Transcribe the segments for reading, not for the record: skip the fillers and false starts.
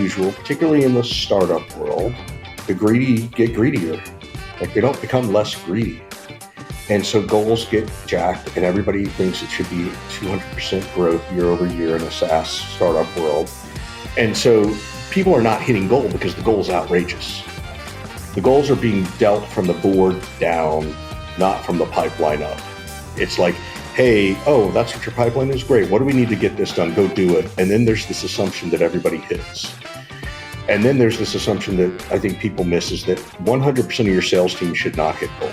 usual, particularly in the startup world, the greedy get greedier. Like, they don't become less greedy. And so goals get jacked, and everybody thinks it should be 200% growth year over year in a SaaS startup world. And so people are not hitting goal because the goal is outrageous. The goals are being dealt from the board down, not from the pipeline up. It's like, hey, oh, that's what your pipeline is? Great. What do we need to get this done? Go do it. And then there's this assumption that everybody hits. And then there's this assumption that I think people miss, is that 100% of your sales team should not hit goal.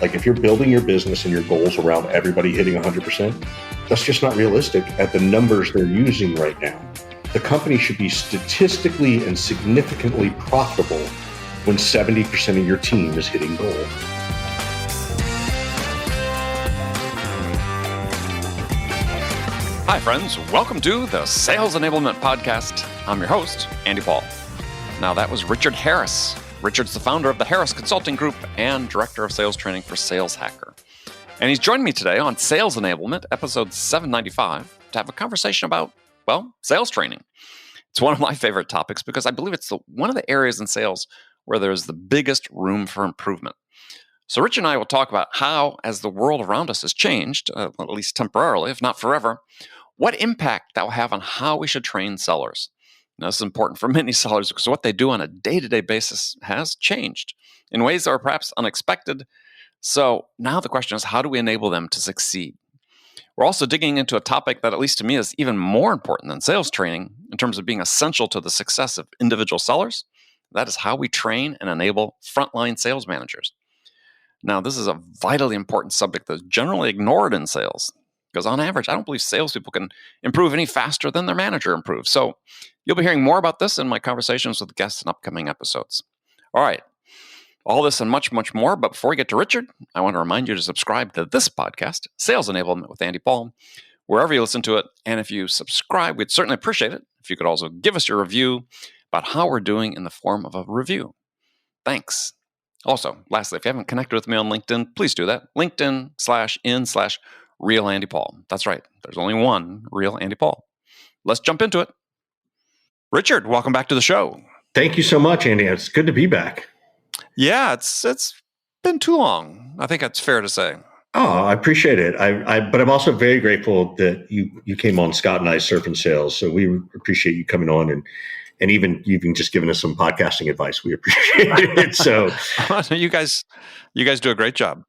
Like, if you're building your business and your goals around everybody hitting 100%, that's just not realistic at the numbers they're using right now. The company should be statistically and significantly profitable when 70% of your team is hitting goal. Hi, friends. Welcome to the Sales Enablement Podcast. I'm your host, Andy Paul. Now, that was Richard Harris. Richard's the founder of the Harris Consulting Group and Director of Sales Training for Sales Hacker. And he's joined me today on Sales Enablement, episode 795, to have a conversation about, well, sales training. It's one of my favorite topics because I believe it's one of the areas in sales where there's the biggest room for improvement. So Rich and I will talk about how, as the world around us has changed, at least temporarily, if not forever, what impact that will have on how we should train sellers. Now, this is important for many sellers because what they do on a day-to-day basis has changed in ways that are perhaps unexpected. So now the question is, how do we enable them to succeed? We're also digging into a topic that, at least to me, is even more important than sales training in terms of being essential to the success of individual sellers. That is how we train and enable frontline sales managers. Now, this is a vitally important subject that's generally ignored in sales. Because on average, I don't believe salespeople can improve any faster than their manager improves. So you'll be hearing more about this in my conversations with guests in upcoming episodes. All right. All this and much, much more. But before we get to Richard, I want to remind you to subscribe to this podcast, Sales Enablement with Andy Paul, wherever you listen to it. And if you subscribe, we'd certainly appreciate it if you could also give us your review about how we're doing in the form of a review. Thanks. Also, lastly, if you haven't connected with me on LinkedIn, please do that. LinkedIn/in/Real Andy Paul. That's right. There's only one Real Andy Paul. Let's jump into it. Richard, welcome back to the show. Thank you so much, Andy. It's good to be back. Yeah, it's been too long. I think that's fair to say. Oh, I appreciate it. But I'm also very grateful that you came on Scott and I Surf and Sales. So we appreciate you coming on and even just giving us some podcasting advice. We appreciate it. So you guys do a great job.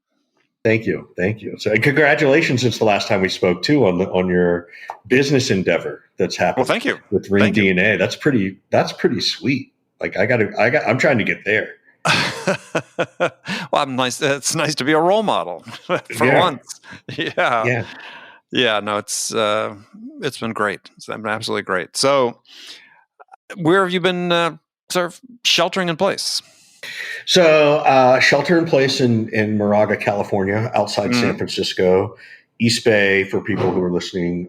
Thank you. So congratulations since the last time we spoke too on your business endeavor that's happened. Well, thank you. With Ring DNA. That's pretty sweet. Like I'm trying to get there. Well, it's nice to be a role model for once. Yeah. No, it's been great. It's been absolutely great. So where have you been sort of sheltering in place? So shelter in place in Moraga, California, outside San Francisco, East Bay for people who are listening,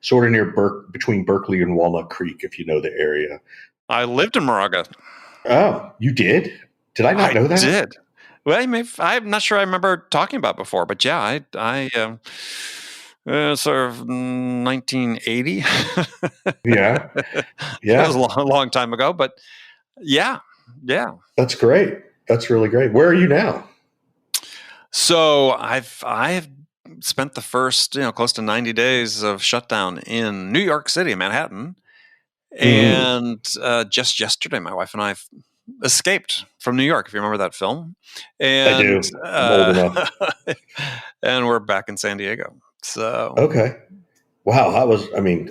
sort of near between Berkeley and Walnut Creek, if you know the area. I lived in Moraga. Oh, you did? Did I not know that? I did. Well, I'm not sure I remember talking about it before, but yeah, I sort of 1980. Yeah. That was a long time ago, but yeah. That's great. That's really great. Where are you now? So I've spent the first close to 90 days of shutdown in New York City, Manhattan, and just yesterday, my wife and I escaped from New York. If you remember that film, and I do. I'm old enough. And we're back in San Diego. So okay, wow.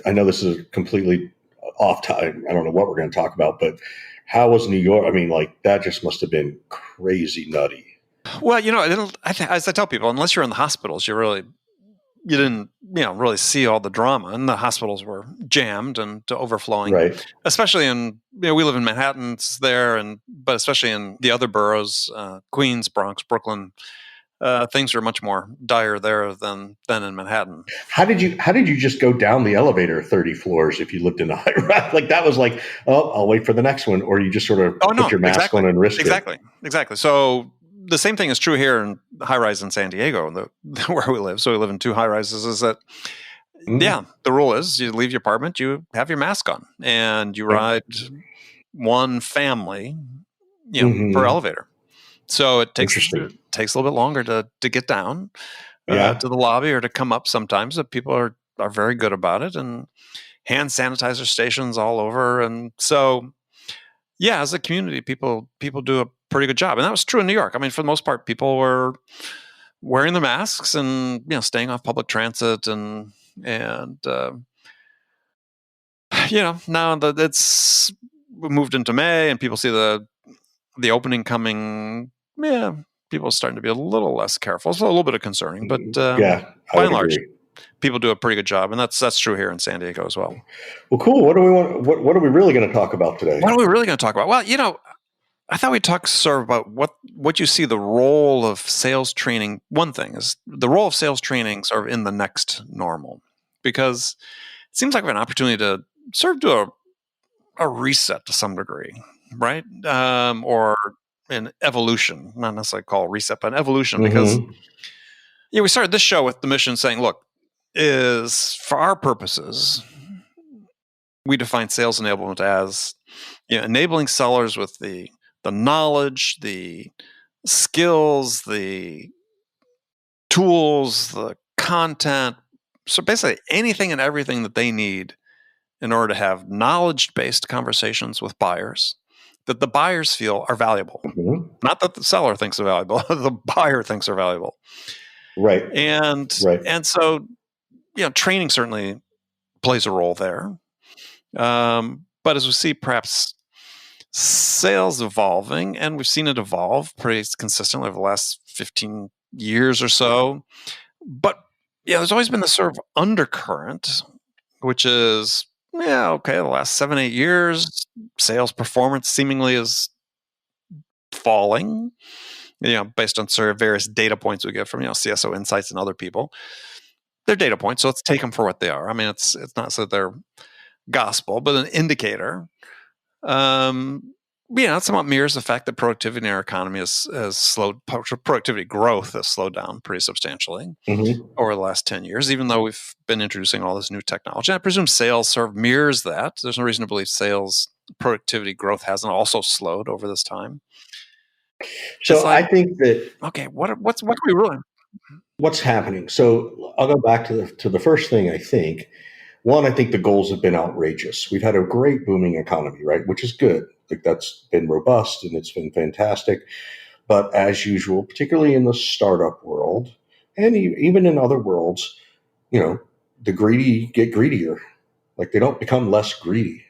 I know this is completely off time. I don't know what we're going to talk about, but how was New York? I mean, like, that just must have been crazy nutty. Well, as I tell people, unless you're in the hospitals, you didn't really see all the drama, and the hospitals were jammed and to overflowing. Right. Especially in we live in Manhattan, it's there, but especially in the other boroughs, Queens, Bronx, Brooklyn. Things are much more dire there than in Manhattan. How did you just go down the elevator 30 floors if you lived in a high rise? Like, that was like, oh, I'll wait for the next one, or you just sort of put your mask on and risk it? Exactly. So the same thing is true here in high rise in San Diego, where we live. So we live in two high rises. Is that Yeah, the rule is you leave your apartment, you have your mask on, and you ride one family, per elevator. So it takes a little bit longer to get down to the lobby or to come up sometimes, but people are very good about it, and hand sanitizer stations all over. And so, yeah, as a community, people do a pretty good job. And that was true in New York. I mean, for the most part, people were wearing the masks and, staying off public transit and now that it's moved into May and people see the opening coming, people are starting to be a little less careful. It's a little bit of concerning, but by and large, people do a pretty good job, and that's true here in San Diego as well. Well, cool. What do we want? What are we really going to talk about today? What are we really going to talk about? Well, I thought we'd talk sort of about what you see the role of sales training. One thing is the role of sales training sort of in the next normal, because it seems like we have an opportunity to sort of do a reset to some degree, right? Or an evolution, not necessarily call it reset, but an evolution, because we started this show with the mission saying, look, is for our purposes, we define sales enablement as enabling sellers with the knowledge, the skills, the tools, the content, so basically anything and everything that they need in order to have knowledge-based conversations with buyers that the buyers feel are valuable. Not that the seller thinks are valuable, the buyer thinks are valuable. Right. And so, training certainly plays a role there. But as we see perhaps sales evolving, and we've seen it evolve pretty consistently over the last 15 years or so. But there's always been this sort of undercurrent, which is, the last 7-8 years, sales performance seemingly is falling, based on sort of various data points we get from, CSO Insights and other people. They're data points, so let's take them for what they are. I mean, it's not so they're gospel, but an indicator. It somewhat mirrors the fact that productivity in our economy has slowed. Productivity growth has slowed down pretty substantially over the last 10 years, even though we've been introducing all this new technology. And I presume sales sort of mirrors that. There's no reason to believe sales productivity growth hasn't also slowed over this time. So I think that what can we really? What's happening? So I'll go back to the first thing. I think the goals have been outrageous. We've had a great booming economy, right? Which is good. Like that's been robust and it's been fantastic. But as usual, particularly in the startup world and even in other worlds, the greedy get greedier. Like they don't become less greedy.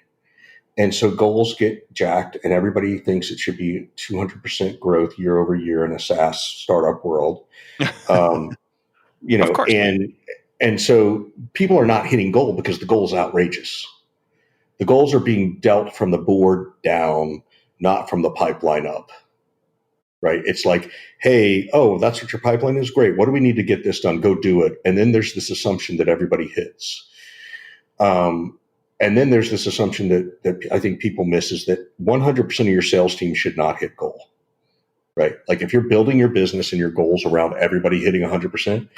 And so goals get jacked and everybody thinks it should be 200% growth year over year in a SaaS startup world. Of course. And so people are not hitting goal because the goal is outrageous. The goals are being dealt from the board down, not from the pipeline up, right? It's like, hey, that's what your pipeline is? Great. What do we need to get this done? Go do it. And then there's this assumption that everybody hits. And then there's this assumption that I think people miss is that 100% of your sales team should not hit goal, right? Like if you're building your business and your goals around everybody hitting 100%,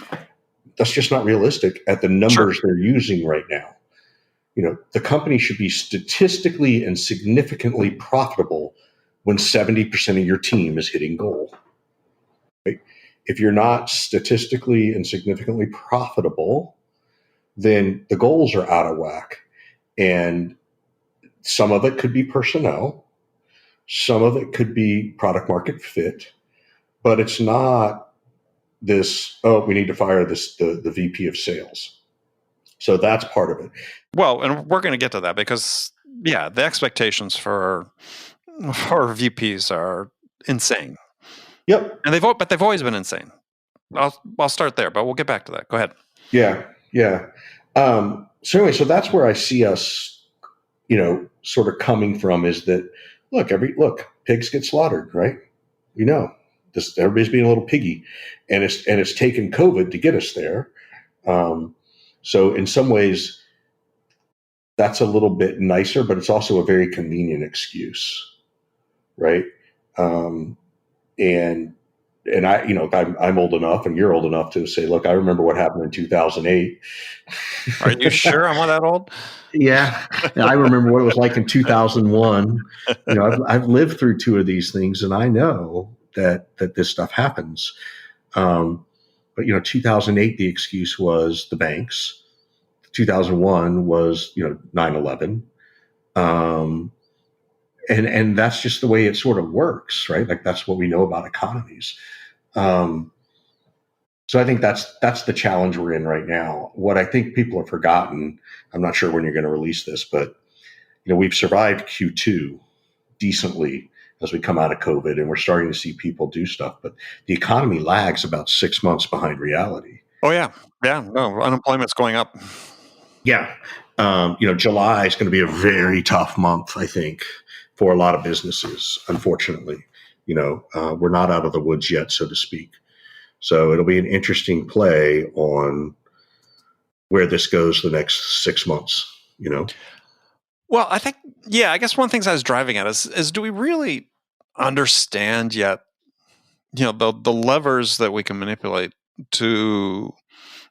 that's just not realistic at the numbers they're using right now. The company should be statistically and significantly profitable when 70% of your team is hitting goal. Right? If you're not statistically and significantly profitable, then the goals are out of whack. And some of it could be personnel. Some of it could be product market fit. But it's not this, we need to fire the VP of sales. So that's part of it. Well, and we're going to get to that because, the expectations for VPs are insane. Yep. And they've always been insane. I'll start there, but we'll get back to that. Go ahead. Yeah. So anyway, so that's where I see us, sort of coming from is that, look, pigs get slaughtered, right? Everybody's being a little piggy, and it's taken COVID to get us there. So in some ways, that's a little bit nicer, but it's also a very convenient excuse, right? And and I'm old enough and you're old enough to say, look, I remember what happened in 2008. Are you sure I'm not that old? Yeah. I remember what it was like in 2001. I've lived through two of these things, and I know that this stuff happens. But 2008, the excuse was the banks. 2001 was 9/11. And that's just the way it sort of works, right? Like, that's what we know about economies. So I think that's the challenge we're in right now. What I think people have forgotten, I'm not sure when you're going to release this, but we've survived Q2 decently as we come out of COVID, and we're starting to see people do stuff. But the economy lags about 6 months behind reality. Oh yeah, no, unemployment's going up. Yeah, July is going to be a very tough month, I think, for a lot of businesses. Unfortunately, we're not out of the woods yet, so to speak. So it'll be an interesting play on where this goes the next 6 months. Well, I think, I guess one of the things I was driving at is do we really understand yet, the levers that we can manipulate to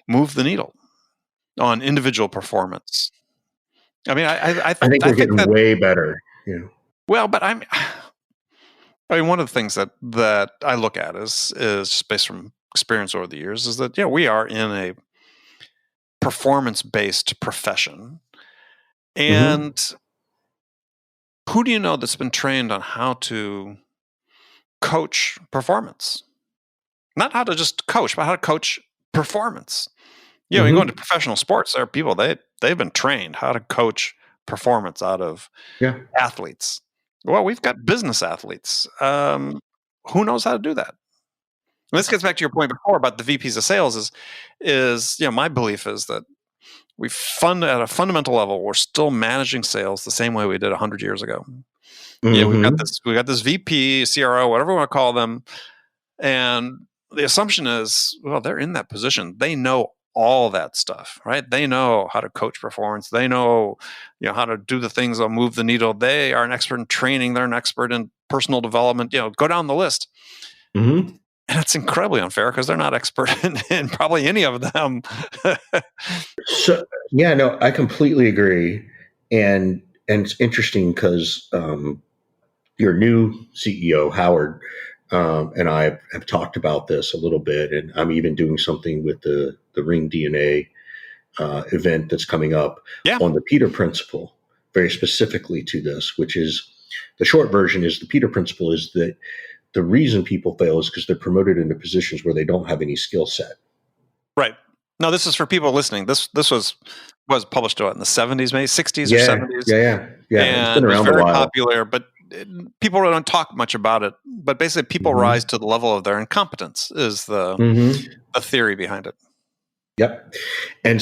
move the needle on individual performance? I mean, I think we're getting way better. Well, but I mean, one of the things that I look at is just based from experience over the years is that we are in a performance-based profession, and who do you know that's been trained on how to coach performance? Not how to just coach, but how to coach performance. You go into professional sports, there are people they've been trained how to coach performance out of athletes. Well, we've got business athletes. Who knows how to do that? And this gets back to your point before about the VPs of sales. Is my belief is that at a fundamental level, we're still managing sales the same way we did 100 years ago. We've got this VP, CRO, whatever we want to call them, and the assumption is, well, they're in that position. They know all that stuff, right? They know how to coach performance. They know, how to do the things that'll move the needle. They are an expert in training. They're an expert in personal development. Go down the list. And it's incredibly unfair because they're not expert in probably any of them. So, no, I completely agree. And it's interesting because your new CEO, Howard, and I have talked about this a little bit, and I'm even doing something with the Ring DNA event that's coming up on the Peter Principle, very specifically to this, which is the short version is the Peter Principle is that the reason people fail is because they're promoted into positions where they don't have any skill set. Right. No, this is for people listening. This was published in the 70s, maybe 60s or 70s. Yeah. And it's been around very a while. Popular, but people really don't talk much about it. But basically, people rise to the level of their incompetence is the theory behind it. Yep. And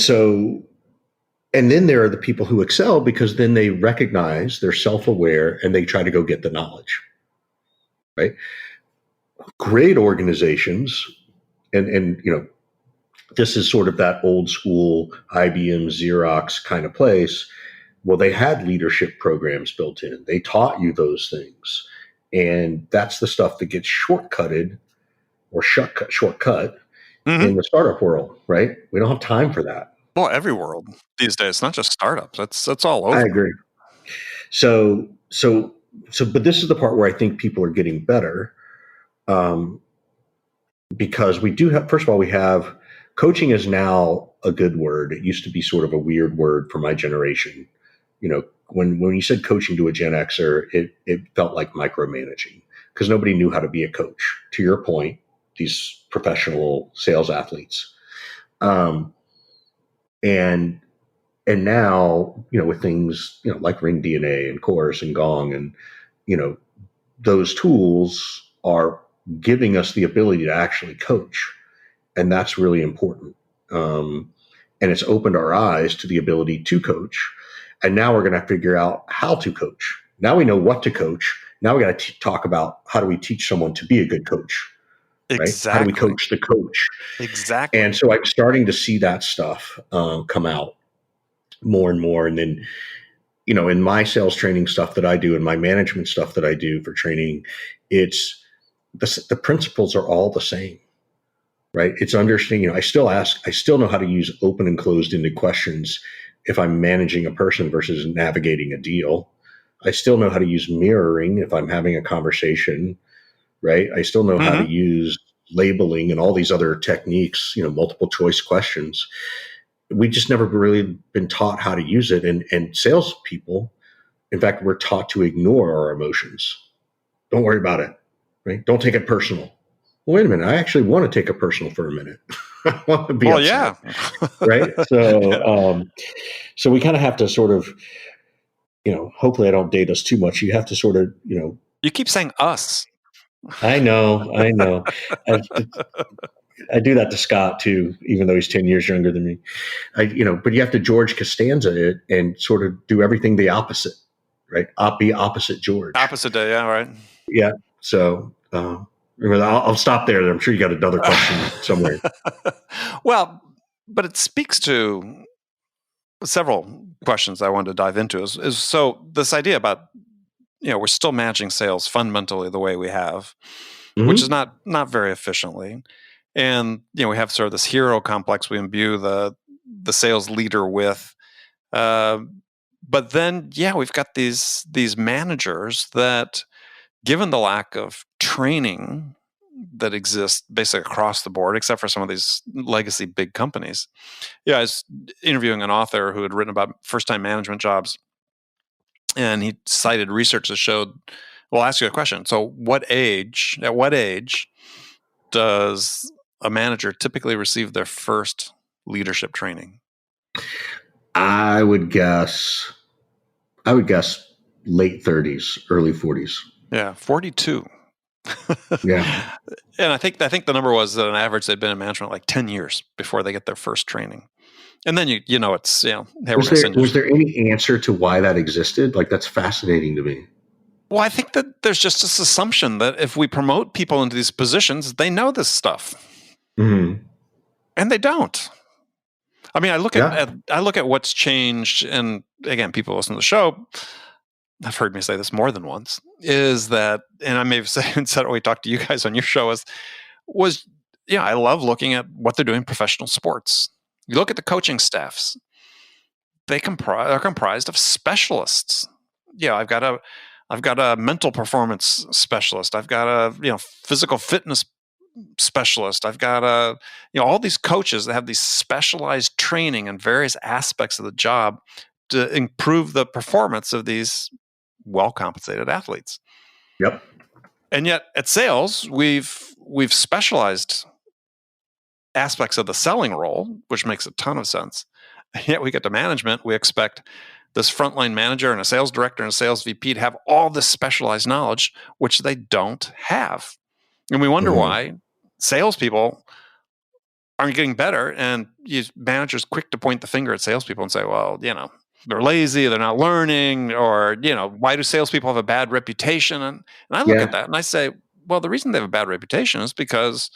then there are the people who excel because then they recognize, they're self-aware, and they try to go get the knowledge. Right? Great organizations, and this is sort of that old school IBM, Xerox kind of place. Well, they had leadership programs built in. They taught you those things. And that's the stuff that gets shortcut in the startup world, right? We don't have time for that. Well, every world these days, not just startups. That's all over. I agree. So, but this is the part where I think people are getting better, because we do have. First of all, we have coaching is now a good word. It used to be sort of a weird word for my generation. When you said coaching to a Gen Xer, it felt like micromanaging because nobody knew how to be a coach. To your point, these professional sales athletes, and now with things like Ring DNA and Chorus and Gong and those tools are giving us the ability to actually coach, and that's really important. And it's opened our eyes to the ability to coach. And now we're going to figure out how to coach. Now we know what to coach. Now we got to talk about how do we teach someone to be a good coach. Right? Exactly. How do we coach the coach? Exactly. And so I'm starting to see that stuff come out more and more. And then, in my sales training stuff that I do and my management stuff that I do for training, it's the principles are all the same, right? It's understanding, I still know how to use open and closed-ended questions if I'm managing a person versus navigating a deal. I still know how to use mirroring if I'm having a conversation, right? I still know how to use labeling and all these other techniques, multiple choice questions. We just never really been taught how to use it. And salespeople, in fact, we're taught to ignore our emotions. Don't worry about it, right? Don't take it personal. Well, wait a minute. I actually want to take it personal for a minute. I want to be upset, right? So, so we kind of have to sort of, hopefully I don't date us too much. You have to sort of, You keep saying us. I know. I do that to Scott too, even though he's 10 years younger than me. But you have to George Costanza it and sort of do everything the opposite, right? Be opposite George. Opposite day, yeah, right. Yeah. So I'll stop there. I'm sure you got another question somewhere. Well, but it speaks to several questions I wanted to dive into. Is so this idea about, we're still managing sales fundamentally the way we have, which is not very efficiently. And, we have sort of this hero complex we imbue the sales leader with. But then, we've got these managers that, given the lack of training that exists basically across the board, except for some of these legacy big companies. Yeah, I was interviewing an author who had written about first-time management jobs, and he cited research that showed, well, I'll ask you a question. So at what age does a manager typically receive their first leadership training? I would guess late 30s, early 40s. Yeah, 42. Yeah. And I think the number was that on average they'd been in management like 10 years before they get their first training. And then it's hey, was there any answer to why that existed? Like, that's fascinating to me. Well, I think that there's just this assumption that if we promote people into these positions, they know this stuff. Mm-hmm. And they don't. I mean, I look at what's changed, and again, people listen to the show have heard me say this more than once, is that, and I may have said it when we talked to you guys on your show, I love looking at what they're doing in professional sports. You look at the coaching staffs; are comprised of specialists. I've got a mental performance specialist. I've got a physical fitness specialist. I've got all these coaches that have these specialized training in various aspects of the job to improve the performance of these well-compensated athletes. Yep. And yet at sales, we've specialized aspects of the selling role, which makes a ton of sense. And yet we get to management, we expect this frontline manager and a sales director and a sales VP to have all this specialized knowledge, which they don't have. And we wonder why salespeople aren't getting better. And managers quick to point the finger at salespeople and say, well, they're lazy, they're not learning, or, why do salespeople have a bad reputation? And I look at that and I say, well, the reason they have a bad reputation is because,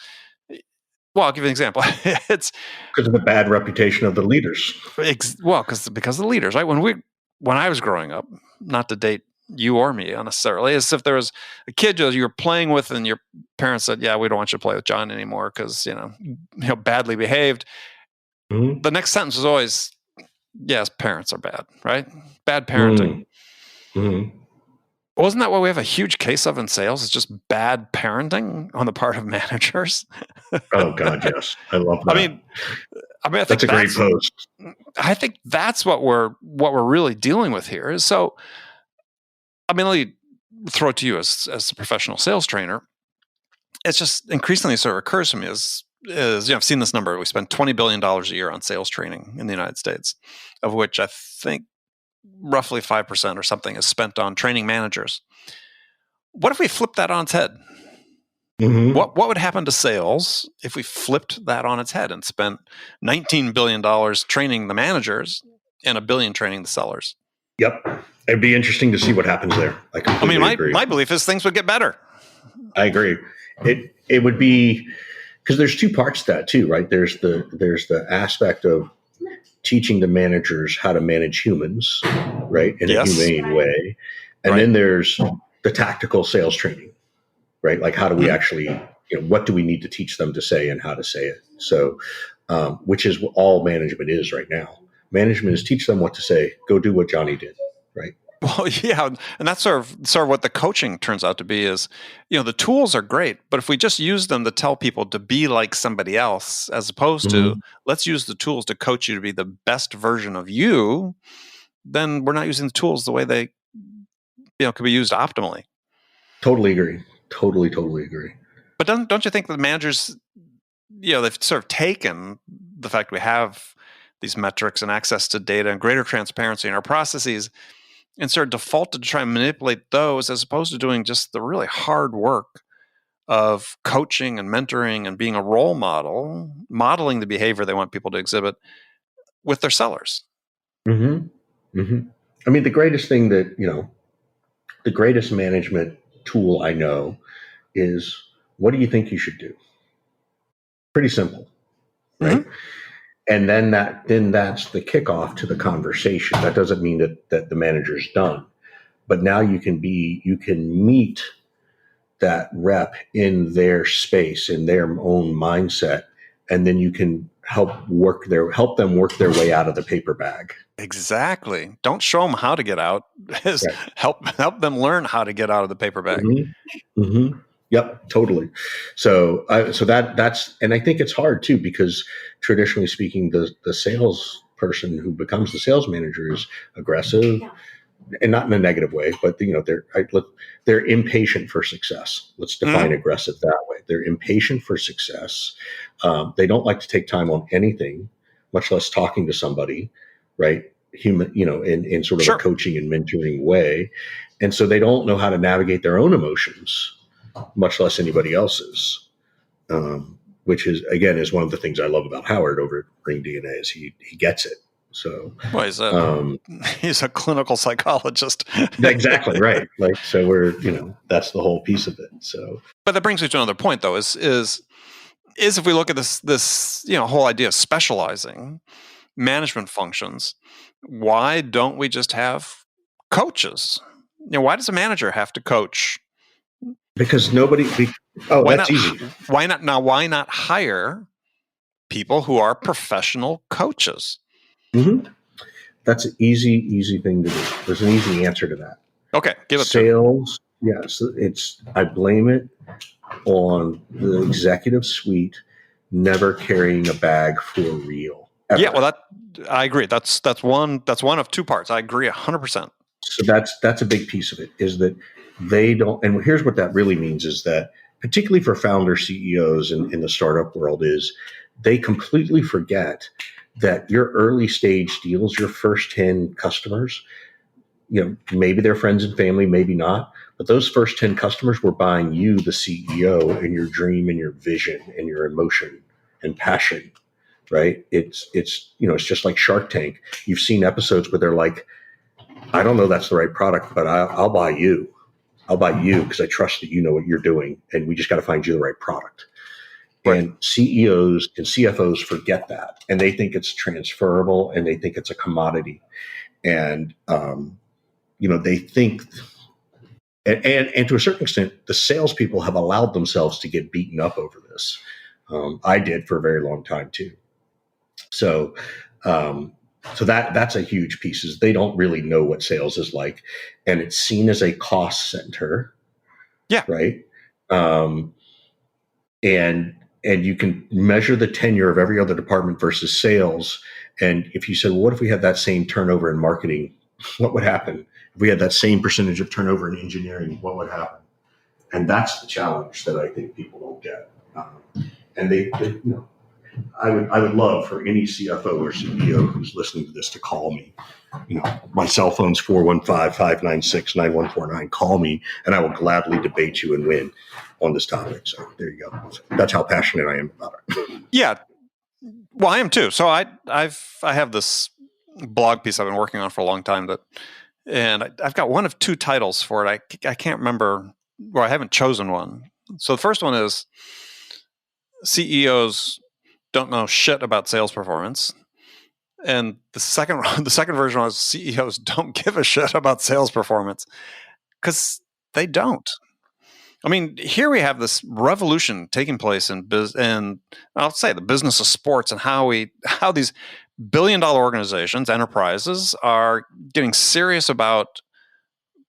I'll give you an example. It's because of the bad reputation of the leaders. Because of the leaders, right? When I was growing up, not to date you or me unnecessarily, as if there was a kid you were playing with and your parents said, yeah, we don't want you to play with John anymore because, badly behaved. Mm-hmm. The next sentence was always, yes, parents are bad, right? Bad parenting. Mm-hmm. Wasn't that what we have a huge case of in sales? It's just bad parenting on the part of managers. Oh God, yes, I love that. I mean, I think that's a great post. I think that's what we're really dealing with here. Is so. I mean, let me throw it to you as a professional sales trainer. It's just increasingly sort of occurs to me is I've seen this number. We spend $20 billion a year on sales training in the United States, of which I think roughly 5% or something is spent on training managers. What if we flip that on its head? Mm-hmm. What would happen to sales if we flipped that on its head and spent $19 billion training the managers and $1 billion training the sellers? Yep. It'd be interesting to see what happens there. I mean, my belief is things would get better. I agree. It would be, because there's two parts to that too, right? There's the aspect of teaching the managers how to manage humans, right, in a humane way. And then there's the tactical sales training, right? Like, how do we actually, what do we need to teach them to say and how to say it? So, which is what all management is right now. Management is teach them what to say. Go do what Johnny did, right? Well, yeah, and that's sort of what the coaching turns out to be is, the tools are great, but if we just use them to tell people to be like somebody else, as opposed to let's use the tools to coach you to be the best version of you, then we're not using the tools the way they, could be used optimally. Totally agree. Totally agree. But don't you think the managers, they've sort of taken the fact we have these metrics and access to data and greater transparency in our processes and sort of defaulted to try and manipulate those as opposed to doing just the really hard work of coaching and mentoring and being a role model, modeling the behavior they want people to exhibit with their sellers? I mean, the greatest thing that, the greatest management tool I know is, what do you think you should do? Pretty simple, right? And then that's the kickoff to the conversation. That doesn't mean that the manager's done, but now you can meet that rep in their space, in their own mindset, and then you can help them work their way out of the paper bag. Exactly. Don't show them how to get out. Help them learn how to get out of the paper bag. Yep, totally. So that's, and I think it's hard too, because traditionally speaking, the salesperson who becomes the sales manager is aggressive, and not in a negative way, but they're impatient for success. Let's define aggressive that way. They're impatient for success. They don't like to take time on anything, much less talking to somebody, right? Human, in sort of a coaching and mentoring way. And so they don't know how to navigate their own emotions, much less anybody else's, which is one of the things I love about Howard over at Ring DNA is he gets it. So he's a clinical psychologist. Exactly right. Like, so we're, that's the whole piece of it. So, but that brings me to another point though, is if we look at this whole idea of specializing management functions, why don't we just have coaches? Why does a manager have to coach? Because easy. Why not hire people who are professional coaches? That's an easy thing to do. There's an easy answer to that. Okay, give it sales. Yes, I blame it on the executive suite never carrying a bag for real. Ever. Yeah, well, I agree. That's one of two parts. I agree 100%. So that's a big piece of it, is that they don't. And here's what that really means is that, particularly for founder CEOs in the startup world, is they completely forget that your early stage deals, your first 10 customers, maybe they're friends and family, maybe not, but those first 10 customers were buying you, the CEO, and your dream and your vision and your emotion and passion, right? It's just like Shark Tank. You've seen episodes where they're like, I don't know that's the right product, but I'll buy you. I'll buy you because I trust that you know what you're doing, and we just got to find you the right product. Right. And CEOs and CFOs forget that, and they think it's transferable, and they think it's a commodity, and they think, and to a certain extent, the salespeople have allowed themselves to get beaten up over this. I did for a very long time too. So that's a huge piece. Is they don't really know what sales is like, and it's seen as a cost center. Yeah. Right. And you can measure the tenure of every other department versus sales. And if you said, well, what if we had that same turnover in marketing? What would happen? If we had that same percentage of turnover in engineering, what would happen? And that's the challenge that I think people don't get. And I would love for any CFO or CEO who's listening to this to call me. My cell phone's 415-596-9149. Call me, and I will gladly debate you and win on this topic. So there you go. That's how passionate I am about it. Yeah. Well, I am too. So I have this blog piece I've been working on for a long time and I've got one of two titles for it. I can't remember, or I haven't chosen one. So the first one is CEOs don't know shit about sales performance. And the second version was CEOs don't give a shit about sales performance, because they don't. I mean, here we have this revolution taking place in I'll say the business of sports, and how these billion-dollar organizations, enterprises, are getting serious about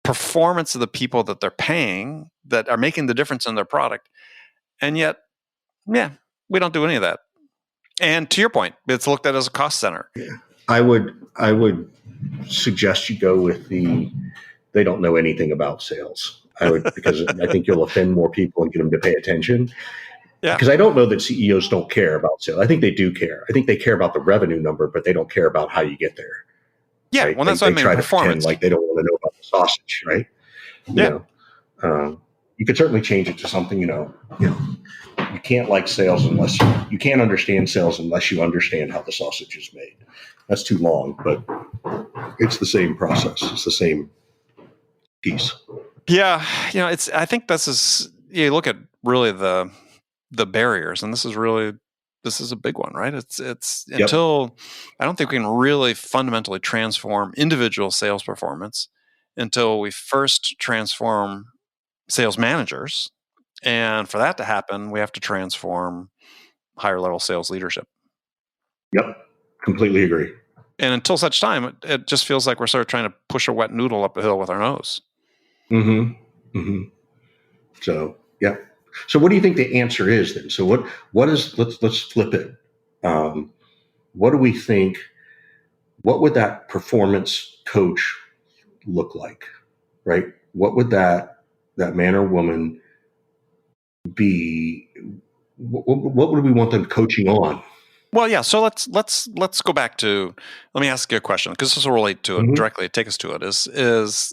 performance of the people that they're paying, that are making the difference in their product. And yet, we don't do any of that. And to your point, it's looked at as a cost center. I would suggest you go with they don't know anything about sales. Because I think you'll offend more people and get them to pay attention. Yeah. Because I don't know that CEOs don't care about sales. I think they do care. I think they care about the revenue number, but they don't care about how you get there. Yeah, right? Well, that's what I mean. Try Performance. to pretend like they don't want to know about the sausage, right? You could certainly change it to something. You can't like sales unless you can't understand sales unless you understand how the sausage is made. That's too long, but it's the same process. It's the same piece. Yeah, I think this is, you look at really the barriers, and this is a big one, right? It's until I don't think we can really fundamentally transform individual sales performance until we first transform sales managers, and for that to happen, we have to transform higher level sales leadership. Yep, completely agree. And until such time, it just feels like we're sort of trying to push a wet noodle up a hill with our nose. Mm-hmm. Mm-hmm. So, yeah. So what do you think the answer is then? So what is, let's flip it. What do we think, what would that performance coach look like, right? What would that man or woman be? What would we want them coaching on? Well, yeah. So let's go back to, let me ask you a question, because this will relate to it directly. Take us to it is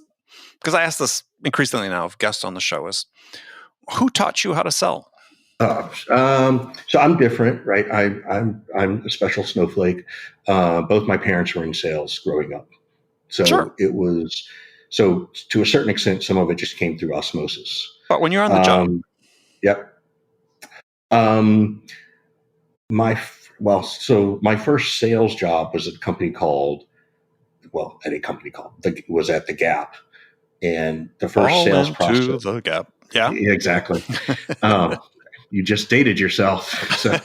because I ask this increasingly now of guests on the show, is who taught you how to sell? So I'm different, right? I'm a special snowflake. Both my parents were in sales growing up. So It was, so to a certain extent, some of it just came through osmosis. But when you're on the job. Yep. My first sales job was at a company called, was at The Gap. And the first sales process. The Gap. Yeah, exactly. You just dated yourself. So,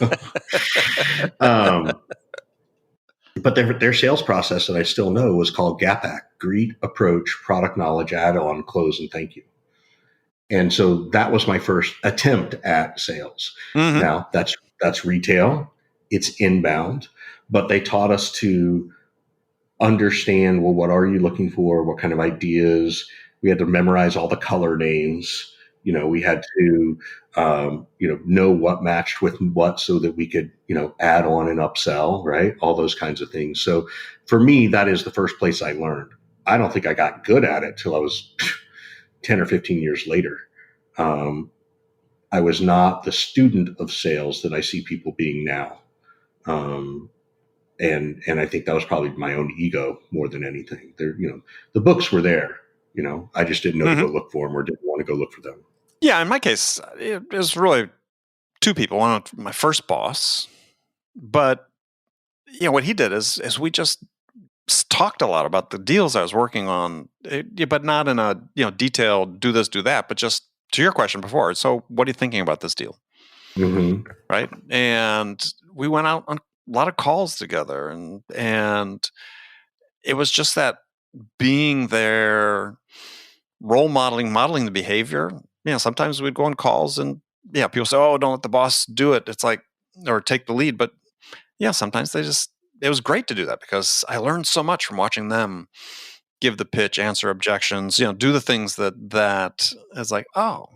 but their sales process that I still know was called GAPAC: Greet, Approach, Product Knowledge, Add-on, Close, and Thank You. And so that was my first attempt at sales. Mm-hmm. Now that's retail. It's inbound, but they taught us to understand, well, what are you looking for? What kind of ideas? We had to memorize all the color names. We had to, know what matched with what so that we could, add on and upsell, right? All those kinds of things. So for me, that is the first place I learned. I don't think I got good at it till I was 10 or 15 years later. I was not the student of sales that I see people being now. And I think that was probably my own ego more than anything. There, the books were there. I just didn't know to go look for them or didn't want to go look for them. Yeah, in my case, it was really two people. One, my first boss, but what he did is we just talked a lot about the deals I was working on, but not in a detailed do this, do that, but just to your question before. So, what are you thinking about this deal? Mm-hmm. Right, and we went out on a lot of calls together, and it was just that being there, role modeling the behavior. Sometimes we'd go on calls and people say, "Oh, don't let the boss do it." It's like, or take the lead. But sometimes it was great to do that because I learned so much from watching them give the pitch, answer objections, do the things that is like, oh,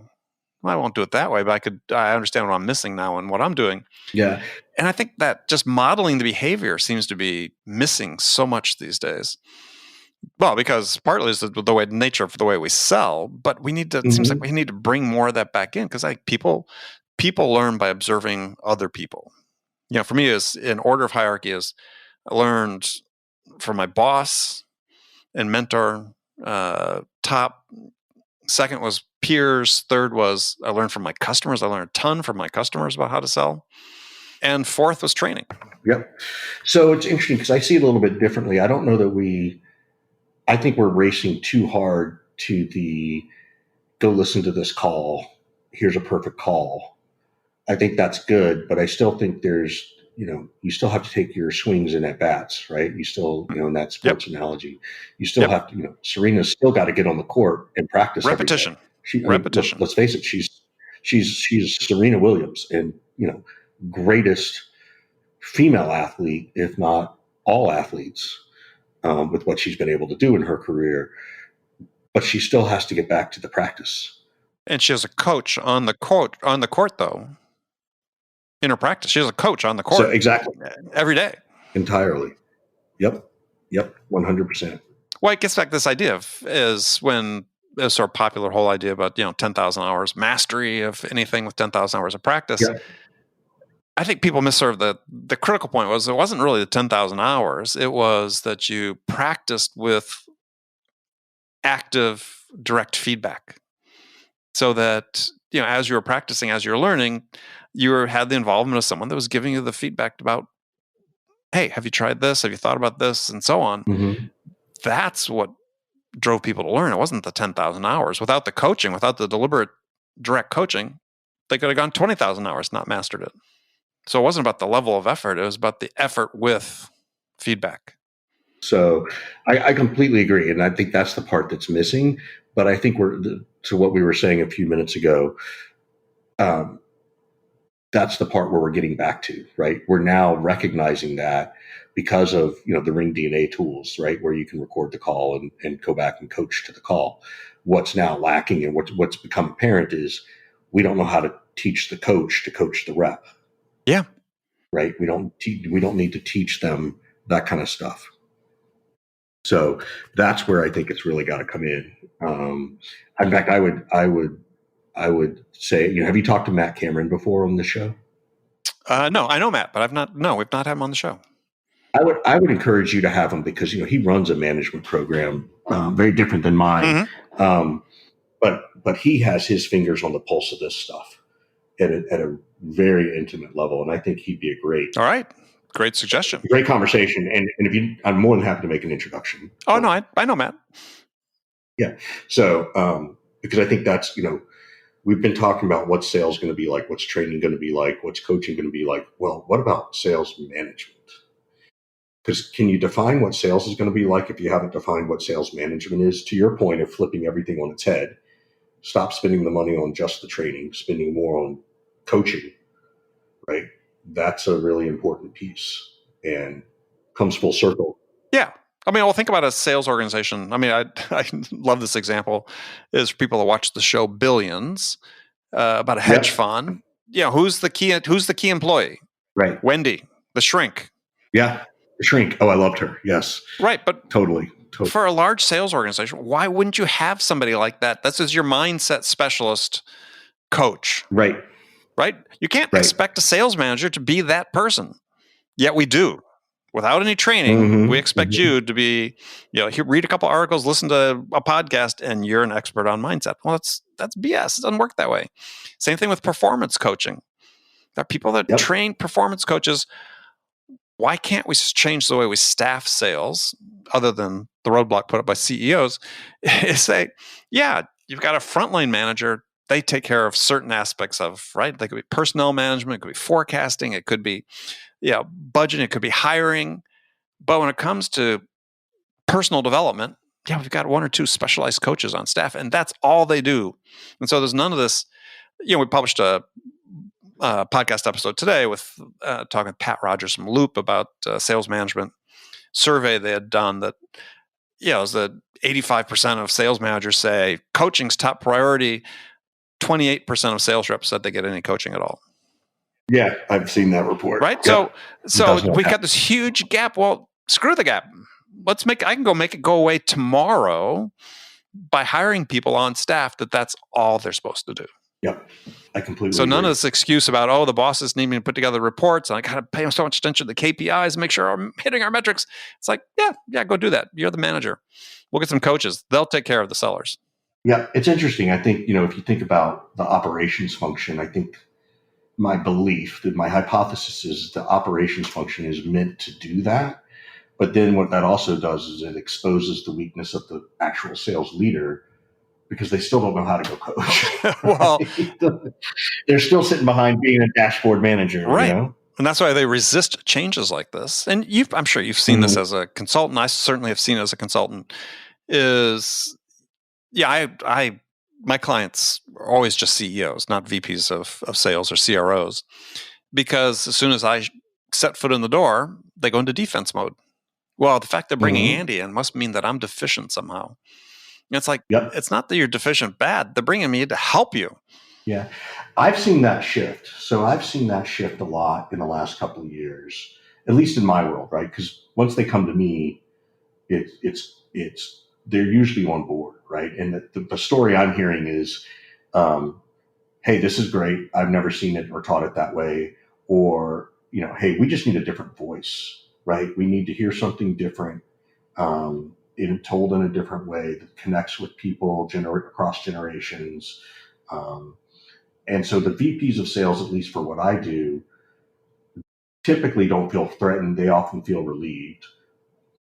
well, I won't do it that way, but I understand what I'm missing now and what I'm doing. Yeah. And I think that just modeling the behavior seems to be missing so much these days. Well, because partly is the way nature of the way we sell, but we need to. It seems like we need to bring more of that back in because people learn by observing other people. For me, is in order of hierarchy is I learned from my boss and mentor. Top, second was peers. Third was I learned from my customers. I learned a ton from my customers about how to sell. And fourth was training. Yep. So it's interesting because I see it a little bit differently. I don't know that I think we're racing too hard to go listen to this call here's a perfect call. I think that's good, but I still think there's, you still have to take your swings and at bats, right? You still, in that sports analogy, you still have to, Serena's still got to get on the court and practice Repetition. Every day. Repetition. Let's face it, she's Serena Williams, and greatest female athlete, if not all athletes, with what she's been able to do in her career. But she still has to get back to the practice. And she has a coach on the court though. In her practice, she has a coach on the court. So, exactly. Every day. Entirely. Yep. 100%. Well, it gets back to this idea is when this sort of popular whole idea about 10,000 hours mastery of anything with 10,000 hours of practice. Yeah. I think people miss sort of the critical point was it wasn't really the 10,000 hours. It was that you practiced with active direct feedback, so that as you were practicing, as you were learning, you had the involvement of someone that was giving you the feedback about, hey, have you tried this? Have you thought about this? And so on. Mm-hmm. That's what drove people to learn. It wasn't the 10,000 hours. Without the coaching, without the deliberate direct coaching, they could have gone 20,000 hours, not mastered it. So it wasn't about the level of effort. It was about the effort with feedback. So I completely agree. And I think that's the part that's missing. But I think to what we were saying a few minutes ago, that's the part where we're getting back to, right? We're now recognizing that because of, the Ring DNA tools, right? Where you can record the call and go back and coach to the call. What's now lacking and what's become apparent is we don't know how to teach the coach to coach the rep. Yeah. Right. We don't need to teach them that kind of stuff. So that's where I think it's really got to come in. In fact, I would say, have you talked to Matt Cameron before on the show? No, I know Matt, but we've not had him on the show. I would encourage you to have him because, he runs a management program, very different than mine. Mm-hmm. But he has his fingers on the pulse of this stuff at a very intimate level. And I think he'd be all right. Great suggestion. Great conversation. And I'm more than happy to make an introduction. Oh, no, I know Matt. Yeah. So, because I think that's, we've been talking about what's sales going to be like, what's training going to be like, what's coaching going to be like. Well, what about sales management? Because can you define what sales is going to be like if you haven't defined what sales management is? To your point of flipping everything on its head, stop spending the money on just the training, spending more on coaching, right? That's a really important piece and comes full circle. Yeah. Think about a sales organization. I love this example is for people that watch the show Billions about a hedge fund. Yeah. Who's the key employee? Right. Wendy, the shrink. Yeah. The shrink. Oh, I loved her. Yes. Right. But totally. For a large sales organization, why wouldn't you have somebody like that? This is your mindset specialist coach. Right. You can't expect a sales manager to be that person. Yet we do. Without any training, we expect you to be, read a couple articles, listen to a podcast, and you're an expert on mindset. Well, that's BS. It doesn't work that way. Same thing with performance coaching. There are people that train performance coaches. Why can't we just change the way we staff sales, other than the roadblock put up by CEOs, is say, you've got a frontline manager. They take care of certain aspects of, right? They could be personnel management, it could be forecasting, it could be budgeting, it could be hiring. But when it comes to personal development, we've got one or two specialized coaches on staff, and that's all they do. And so there's none of this. We published a podcast episode today with talking with Pat Rogers from Loop about sales management survey they had done that, is that 85% of sales managers say coaching's top priority. 28% of sales reps said they get any coaching at all. Yeah, I've seen that report. Right? Yep. So we've got this huge gap. Well, screw the gap. I can go make it go away tomorrow by hiring people on staff that's all they're supposed to do. Yep. I completely So agree. none of this excuse about, the bosses need me to put together reports and I got to pay them so much attention to the KPIs and make sure I'm hitting our metrics. It's like, yeah, go do that. You're the manager. We'll get some coaches. They'll take care of the sellers. Yeah, it's interesting. I think, if you think about the operations function, I think my hypothesis is the operations function is meant to do that. But then what that also does is it exposes the weakness of the actual sales leader, because they still don't know how to go coach. Well, they're still sitting behind being a dashboard manager, right? You know? And that's why they resist changes like this. And I'm sure you've seen this as a consultant. I certainly have seen it as a consultant. My clients are always just CEOs, not VPs of sales or CROs, because as soon as I set foot in the door, they go into defense mode. Well, the fact they're bringing Andy in must mean that I'm deficient somehow. And it's like, It's not that you're deficient bad. They're bringing me in to help you. Yeah. I've seen that shift. So I've seen that shift a lot in the last couple of years, at least in my world, right? Because once they come to me, it's they're usually on board, right? And the story I'm hearing is, hey, this is great. I've never seen it or taught it that way. Or, hey, we just need a different voice, right? We need to hear something different, told in a different way that connects with people across generations. And so the VPs of sales, at least for what I do, typically don't feel threatened. They often feel relieved,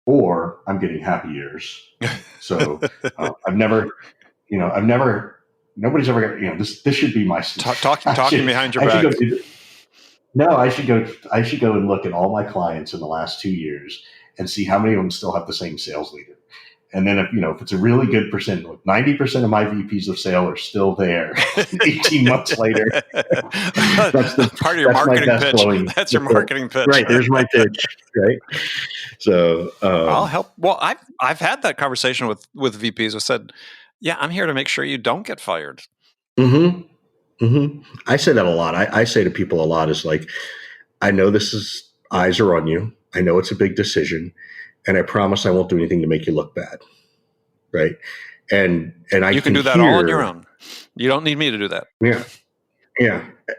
or I'm getting happy ears. So nobody's ever got, this should be my talking behind your back. I should go and look at all my clients in the last 2 years and see how many of them still have the same sales leader. And then if it's a really good percent, 90% of my VPs of sale are still there 18 months later. That's part of your marketing pitch. That's your marketing pitch. Right. There's my pitch. Right. So I'll help. Well, I've had that conversation with VPs who said, yeah, I'm here to make sure you don't get fired. I say that a lot. I say to people a lot is like, I know eyes are on you. I know it's a big decision. And I promise I won't do anything to make you look bad, right? And you can do that all on your own. You don't need me to do that. Yeah.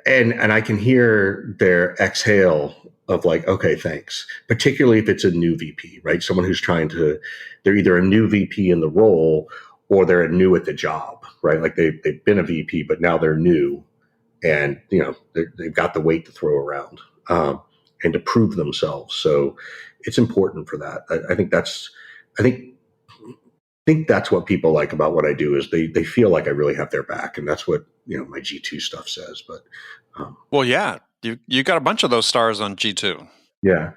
And I can hear their exhale of like, okay, thanks. Particularly if it's a new VP, right? Someone who's they're either a new VP in the role or they're new at the job, right? Like they've been a VP, but now they're new, and they've got the weight to throw around and to prove themselves. So it's important for that. I think that's what people like about what I do is they feel like I really have their back, and that's what my G2 stuff says. But well, yeah, you got a bunch of those stars on G2. Yeah,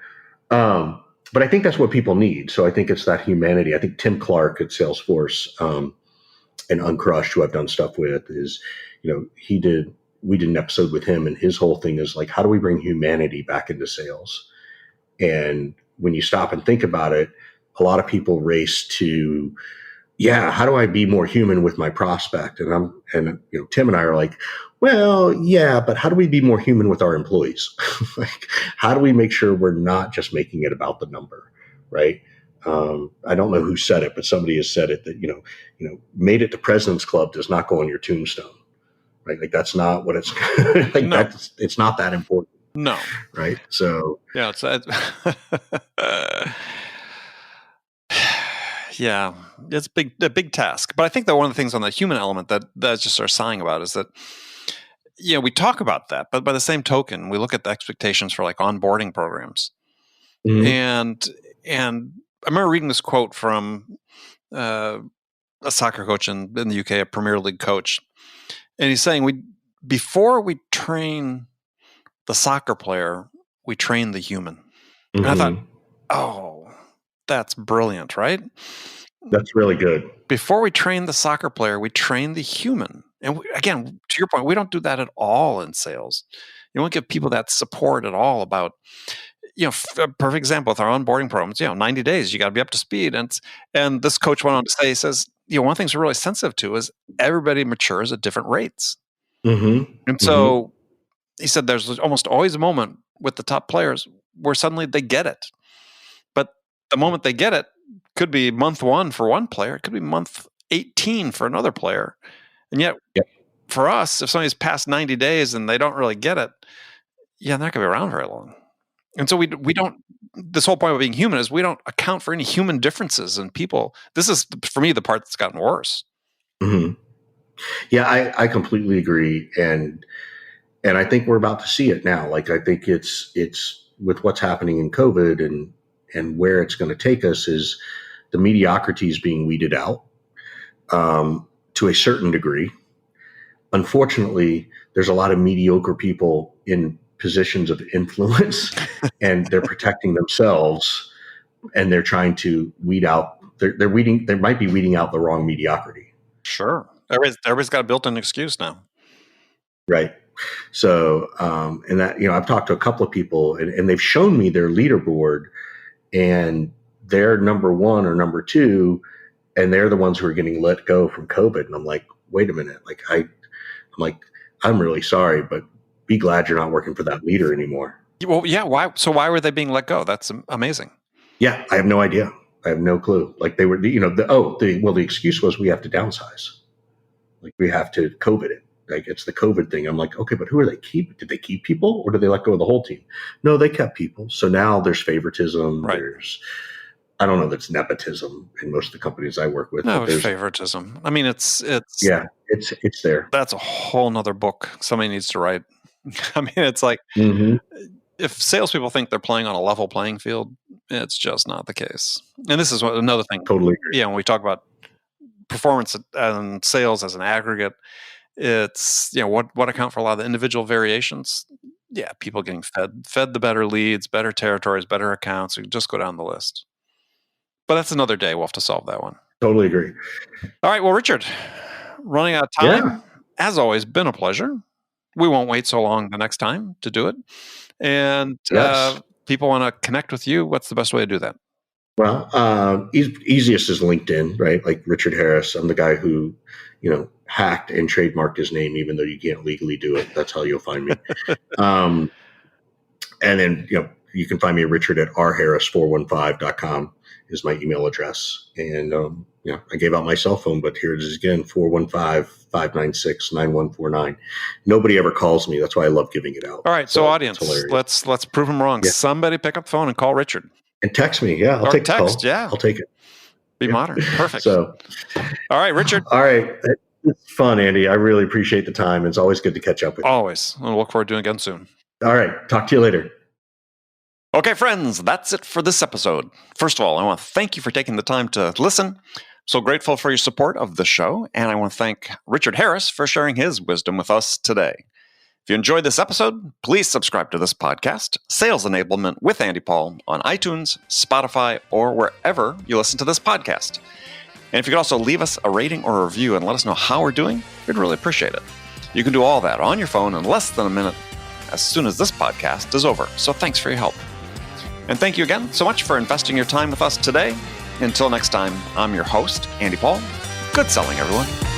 but I think that's what people need. So I think it's that humanity. I think Tim Clark at Salesforce and Uncrushed, who I've done stuff with, is we did an episode with him, and his whole thing is like, how do we bring humanity back into sales? And when you stop and think about it, a lot of people race to, how do I be more human with my prospect? And Tim and I are like, well, yeah, but how do we be more human with our employees? Like, how do we make sure we're not just making it about the number, right? I don't know who said it, but somebody has said it that, made it to President's Club does not go on your tombstone, right? Like, that's not what it's like. No. It's not that important. No. Right. So yeah, it's a big task. But I think that one of the things on the human element that just are sighing about is that, we talk about that, but by the same token, we look at the expectations for like onboarding programs. And I remember reading this quote from a soccer coach in the UK, a Premier League coach, and he's saying before we train the soccer player, we train the human. And I thought, oh, that's brilliant, right? That's really good. Before we train the soccer player, we train the human. And again, to your point, we don't do that at all in sales. You don't give people that support at all about, a perfect example with our onboarding programs, 90 days, you got to be up to speed. And this coach went on to say, he says, one of the things we're really sensitive to is everybody matures at different rates. And so he said there's almost always a moment with the top players where suddenly they get it. But the moment they get it could be month 1 for one player. It could be month 18 for another player. And yet for us, if somebody's past 90 days and they don't really get it, they're not going to be around very long. And so we don't, this whole point of being human is we don't account for any human differences in people. This is, for me, the part that's gotten worse. Yeah, I completely agree. And I think we're about to see it now. Like, I think it's with what's happening in COVID and where it's going to take us is the mediocrity is being weeded out. to a certain degree. Unfortunately, there's a lot of mediocre people in positions of influence, and they're protecting themselves, and they're trying to weed out. They might be weeding out the wrong mediocrity. Sure. Everybody's got a built-in excuse now. Right. So, and that, I've talked to a couple of people, and they've shown me their leaderboard, and they're number one or number two, and they're the ones who are getting let go from COVID. And I'm like, wait a minute. I'm really sorry, but be glad you're not working for that leader anymore. Well, yeah. Why? So why were they being let go? That's amazing. Yeah. I have no idea. I have no clue. Like they were, the excuse was we have to downsize. Like we have to COVID it. Like it's the COVID thing. I'm like, okay, but who are they keep? Did they keep people or did they let go of the whole team? No, they kept people. So now there's favoritism. Right. I don't know, that's nepotism in most of the companies I work with. No, favoritism. I mean, it's there. That's a whole nother book somebody needs to write. I mean, it's like if salespeople think they're playing on a level playing field, it's just not the case. And this is another thing. Totally agree. Yeah, when we talk about performance and sales as an aggregate, it's what account for a lot of the individual variations. Yeah, people getting fed the better leads, better territories, better accounts. You can just go down the list. But that's another day. We'll have to solve that one. Totally agree. All right. Well, Richard, running out of time, as always, been a pleasure. We won't wait so long the next time to do it. And people want to connect with you. What's the best way to do that? Well, easiest is LinkedIn, right? Like Richard Harris. I'm the guy who, hacked and trademarked his name, even though you can't legally do it. That's how you'll find me. And then, you can find me at richard@rharris415.com is my email address. And, I gave out my cell phone, but here it is again, 415-596-9149. Nobody ever calls me. That's why I love giving it out. All right. So audience, let's prove them wrong. Yeah. Somebody pick up the phone and call Richard. And text me. Yeah. I'll take the call. Yeah. I'll take it. Be modern. Perfect. So, all right, Richard. All right. It's fun, Andy. I really appreciate the time. It's always good to catch up with you. Always. I'll look forward to doing it again soon. All right. Talk to you later. Okay, friends, that's it for this episode. First of all, I want to thank you for taking the time to listen. So grateful for your support of the show, and I want to thank Richard Harris for sharing his wisdom with us today. If you enjoyed this episode, please subscribe to this podcast, Sales Enablement with Andy Paul, on iTunes, Spotify, or wherever you listen to this podcast. And if you could also leave us a rating or a review and let us know how we're doing, we'd really appreciate it. You can do all that on your phone in less than a minute as soon as this podcast is over. So thanks for your help. And thank you again so much for investing your time with us today. Until next time, I'm your host, Andy Paul. Good selling, everyone.